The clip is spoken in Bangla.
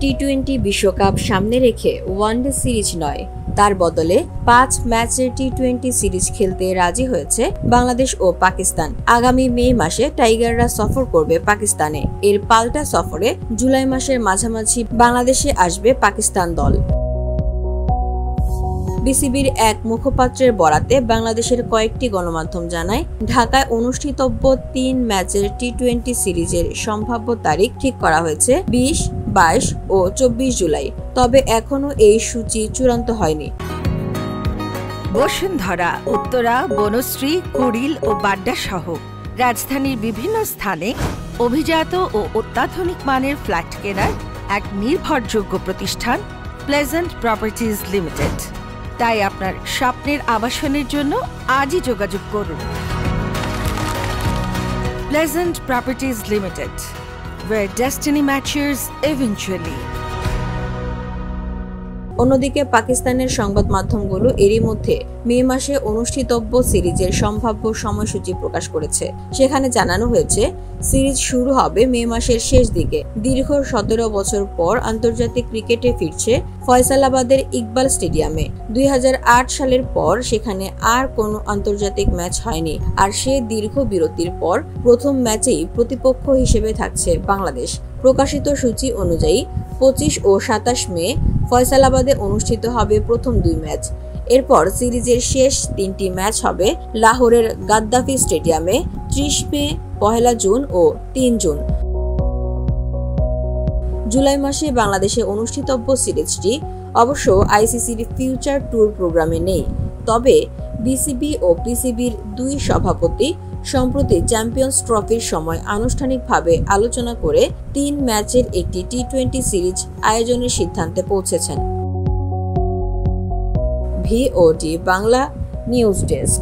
টি-20 বিশ্বকাপ সামনে রেখে ওয়ানডে সিরিজ নয়, তার বদলে 5 ম্যাচের টি-20 সিরিজ খেলতে রাজি হয়েছে বাংলাদেশ ও পাকিস্তান। আগামী মে মাসে টাইগাররা সফর করবে পাকিস্তানে। এর পাল্টা সফরে জুলাই মাসের মাঝামাঝি বাংলাদেশে আসবে পাকিস্তান দল। বিসিবির এক মুখপাত্রের বরাতে বাংলাদেশের কয়েকটি গণমাধ্যম জানায়, ঢাকায় অনুষ্ঠিতব্য 3 ম্যাচের টি-20 সিরিজের সম্ভাব্য তারিখ ঠিক করা হয়েছে 20, 22 ও 24 জুলাই। তবে এখনো এই সূচি চূড়ান্ত হয়নি। বসুন্ধরা, উত্তরা, বনশ্রী, কুড়িল ও বাড্ডা সহ রাজধানীর বিভিন্ন স্থানে অভিজাত ও অত্যাধুনিক মানের ফ্ল্যাট কেনার এক নির্ভরযোগ্য প্রতিষ্ঠান প্লেজেন্ট প্রপার্টিজ লিমিটেড। তাই আপনার স্বপ্নের আবাসনের জন্য আজই যোগাযোগ করুন। Pleasant properties limited, where destiny matches eventually. অন্যদিকে পাকিস্তানের সংবাদ মাধ্যমগুলো এরই মধ্যে মে মাসে অনুষ্ঠিতব্য সিরিজের সম্ভাব্য সময়সূচি প্রকাশ করেছে। সেখানে জানানো হয়েছে, সিরিজ শুরু হবে মে মাসের শেষ দিকে। দীর্ঘ 17 বছর পর আন্তর্জাতিক ক্রিকেটে ফিরছে ফয়সালাবাদের ইকবাল স্টেডিয়ামে। 2008 সালের পর সেখানে আর কোনো আন্তর্জাতিক ম্যাচ হয়নি। আর সে দীর্ঘ বিরতির পর প্রথম ম্যাচেই প্রতিপক্ষ হিসেবে থাকছে বাংলাদেশ। প্রকাশিত সূচি অনুযায়ী 25 ও 27 মে ফয়সালাবাদে অনুষ্ঠিত হবে প্রথম 2 ম্যাচ। এরপর সিরিজের শেষ 3টি ম্যাচ হবে লাহোরের গাদ্দাফি স্টেডিয়ামে 30 মে, 1 জুন ও 3 জুন। জুলাই মাসে বাংলাদেশে অনুষ্ঠিতব্য সিরিজটি অবশ্য আইসিসির ফিউচার ট্যুর প্রোগ্রামে নেই। তবে বিসিবি ও পিসিবির 2 সভাপতি সম্প্রতি চ্যাম্পিয়ন্স ট্রফির সময় আনুষ্ঠানিকভাবে আলোচনা করে 3 ম্যাচের একটি টি-20 সিরিজ আয়োজনের সিদ্ধান্তে পৌঁছেছেন। VOD Bangla news desk.